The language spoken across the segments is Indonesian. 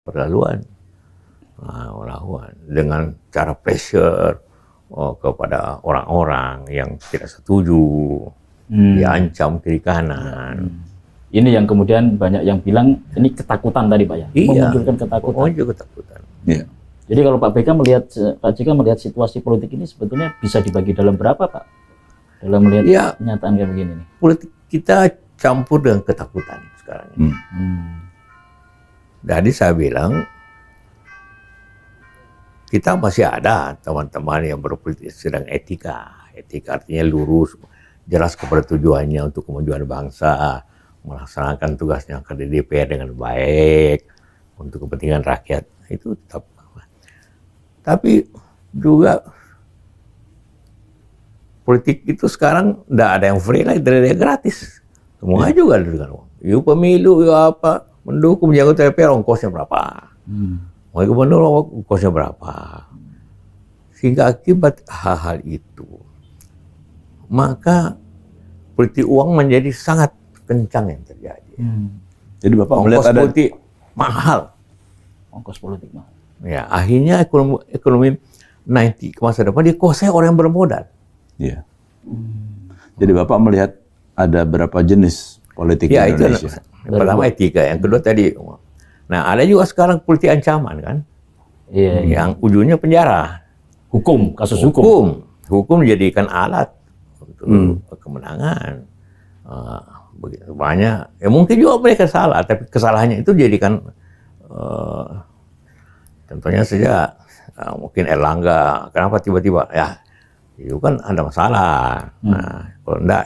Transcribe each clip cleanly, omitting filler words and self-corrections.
perlaluan dengan cara pressure kepada orang-orang yang tidak setuju, diancam kiri kanan. Ini yang kemudian banyak yang bilang ini ketakutan tadi Pak ya, memunculkan ketakutan. Ketakutan. Iya. Jadi kalau Pak JK melihat situasi politik ini sebetulnya bisa dibagi dalam berapa Pak? Dalam melihat kenyataan kayak begini nih. Politik kita campur dengan ketakutan sekarang ini. Jadi saya bilang kita masih ada teman-teman yang berpolitik sedang etika. Etika artinya lurus, jelas kepada tujuannya untuk kemajuan bangsa, melaksanakan tugasnya ke DPR dengan baik untuk kepentingan rakyat, itu tetap. Tapi juga politik itu sekarang tidak ada yang free lagi, tidak ada yang gratis. Semua juga dengan uang. Yuk pemilu, yuk apa, mendukung anggota DPR, ongkosnya berapa? Mau gubernur, ongkosnya berapa? Sehingga akibat hal-hal itu, maka politik uang menjadi sangat kencang yang terjadi. Jadi Bapak melihat ada politik mahal. Ongkos politik mahal. Ya, akhirnya ekonomi nanti ke masa depan dikuasai orang yang bermodal. Iya. Jadi Bapak melihat ada berapa jenis politik di Indonesia? Yang pertama etika, yang kedua tadi. Nah, ada juga sekarang politik ancaman kan? Iya. Yang ujungnya penjara. Hukum, kasus hukum. Hukum dijadikan alat untuk kemenangan. Begitu banyak. Ya mungkin juga mereka salah, tapi kesalahannya itu jadikan contohnya saja mungkin Erlangga, kenapa tiba-tiba ya itu kan ada masalah. Nah, kalau enggak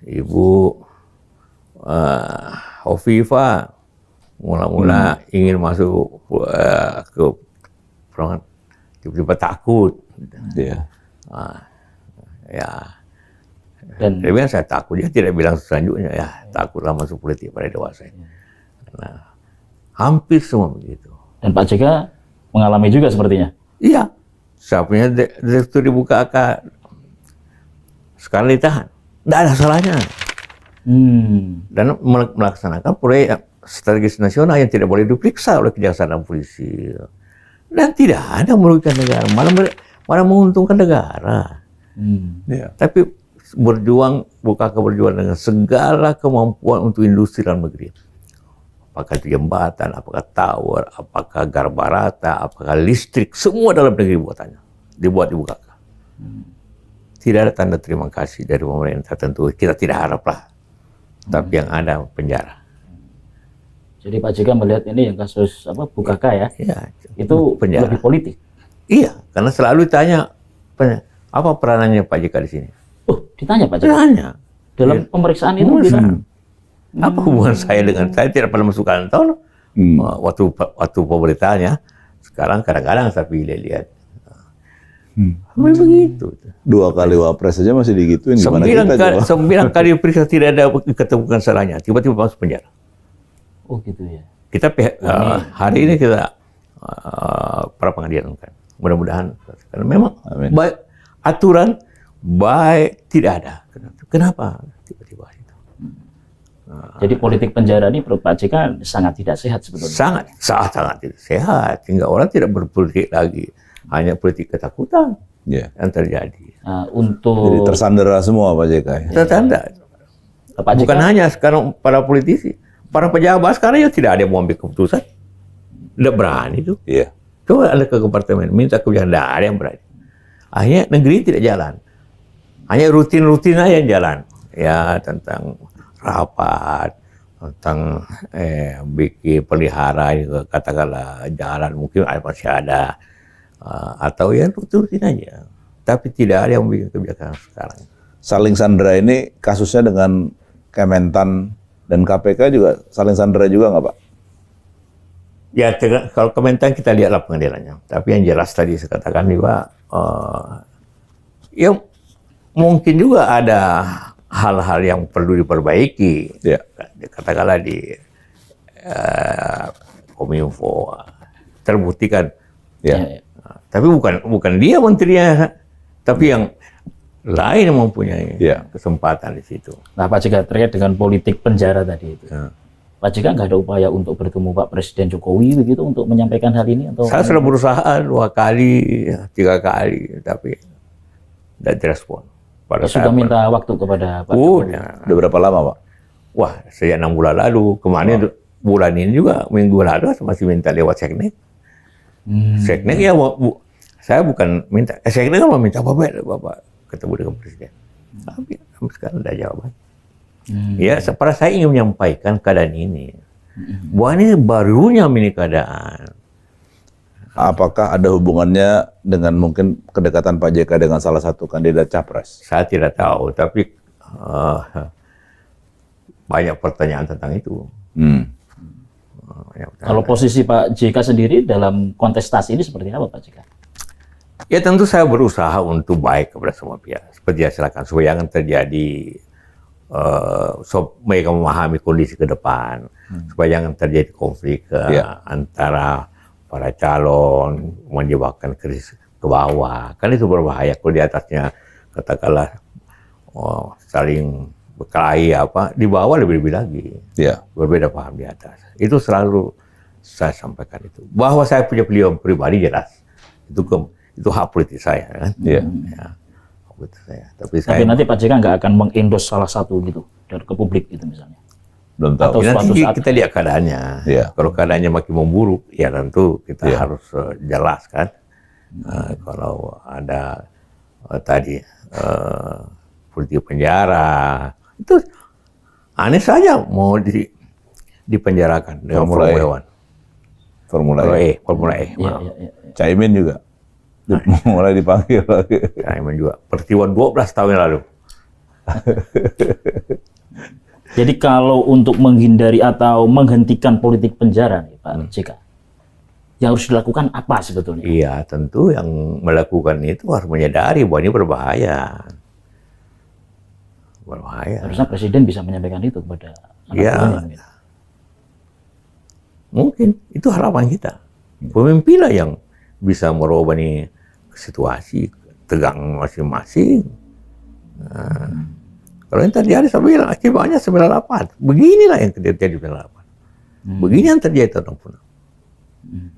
Ibu Hovifah mula-mula ingin masuk ke perangan, tiba-tiba takut. Dan dia bilang saya takut, dia tidak bilang selanjutnya ya takutlah masuk politik pada dewasa ini. Nah, hampir semua begitu. Dan Pak JK mengalami juga sepertinya. Iya, saya punya direktur di BUKK sekarang ditahan, tidak ada salahnya. Dan melaksanakan proyek strategis nasional yang tidak boleh diperiksa oleh kejaksaan dan polisi. Dan tidak ada merugikan negara, malah menguntungkan negara. Tapi BUKK berjuang dengan segala kemampuan untuk industri dalam negeri. Apakah itu jembatan, apakah tower, apakah garba rata, apakah listrik, semua dalam negeri buatannya dibuat di BUKK. Tidak ada tanda terima kasih dari pemerintah, tentu kita tidak haraplah, tapi yang ada penjara. Jadi Pak JK melihat ini yang kasus BUKK ya, itu penjara. Lebih politik. Iya, karena selalu ditanya apa peranannya Pak JK di sini. Ditanya Pak JK. Ditanya dalam pemeriksaan itu bilang. Apa hubungan saya dengan saya tidak pernah masuk kantor waktu pemerintahnya. Sekarang kadang-kadang saya lihat. Begitu. 2 kali wapres saja masih digituin. 9 kali periksa tidak ada ketemukan salahnya. Tiba-tiba masuk penjara. Oh gitu ya. Kita hari ini kita pra pengadilan kan. Mudah-mudahan karena memang baik aturan baik tidak ada. Kenapa tiba-tiba itu? Jadi politik penjara ini menurut Pak JK sangat tidak sehat sebetulnya. Sangat tidak sehat. Hingga orang tidak berpolitik lagi. Hanya politik ketakutan yang terjadi. Jadi tersandera semua Pak JK. Tersandera. Bukan hanya sekarang para politisi. Para pejabat sekarang ya tidak ada yang mau ambil keputusan. Tidak berani itu. Coba ada ke departemen, minta kebijakan. Tidak ada yang berani. Akhirnya negeri tidak jalan. Hanya rutin-rutin aja yang jalan. Ya tentang rapat, tentang bikin pelihara, katakanlah jalan mungkin masih ada, atau ya rutin aja. Tapi tidak ada yang bikin kebijakan sekarang. Saling sandera ini kasusnya dengan Kementan dan KPK juga saling sandera juga nggak Pak? Ya kalau Kementan kita lihatlah pengadilannya. Tapi yang jelas tadi saya katakan juga, ya mungkin juga ada hal-hal yang perlu diperbaiki, katakanlah di Kominfo terbuktikan, tapi bukan dia menterinya, tapi yang lain yang mempunyai kesempatan di situ. Nah Pak JK terkait dengan politik penjara tadi itu, Pak JK nggak ada upaya untuk bertemu Pak Presiden Jokowi begitu untuk menyampaikan hal ini? Atau saya sudah berusaha 2 kali, 3 kali, tapi tidak direspon. Sudah minta waktu kepada Pak Jokowi? Udah berapa lama, Pak? Wah, sejak 6 bulan lalu. Kemarin bulan ini juga, minggu lalu masih minta lewat seknek. Seknek ya, saya bukan minta. Seknek kan mau minta Bapak ketemu dengan Presiden. Tapi sampai sekarang tidak jawaban. Ya, pada saya ingin menyampaikan keadaan ini. Bahwa ini barunya ini keadaan. Apakah ada hubungannya dengan mungkin kedekatan Pak JK dengan salah satu kandidat capres? Saya tidak tahu, tapi banyak pertanyaan tentang itu. Kalau posisi Pak JK sendiri dalam kontestasi ini seperti apa, Pak JK? Ya tentu saya berusaha untuk baik kepada semua pihak. Seperti yang silakan, supaya jangan terjadi mereka memahami kondisi ke depan, supaya jangan terjadi konflik antara para calon, menyebabkan krisis ke bawah. Kan itu berbahaya kalau di atasnya katakanlah saling berkelahi di bawah lebih-lebih lagi. Berbeda paham di atas. Itu selalu saya sampaikan itu. Bahwa saya punya pilihan pribadi jelas. Itu hak politik saya kan. Ya, hak politik saya. Tapi nanti Pak JK nggak akan mengendos salah satu gitu dari ke publik gitu misalnya. Belum tahu. Atau nanti kita lihat keadaannya. Kalau keadaannya makin memburuk, ya tentu kita harus jelas kan. Kalau ada tadi politik penjara, itu aneh saja mau dipenjarakan dengan Formula E. Caimin juga mulai dipanggil lagi. Caimin juga. Peristiwa 12 tahun yang lalu. Jadi kalau untuk menghindari atau menghentikan politik penjara nih Pak JK, yang harus dilakukan apa sebetulnya? Iya, tentu yang melakukan itu harus menyadari bahwa ini berbahaya. Harusnya Presiden bisa menyampaikan itu kepada anak buahnya. Mungkin itu harapan kita. Pemimpinlah yang bisa merubah nih situasi tegang masing-masing. Kalau yang terjadi saya bilang akibatnya 98. Beginilah yang terjadi 98. Begini yang terjadi tahun 60.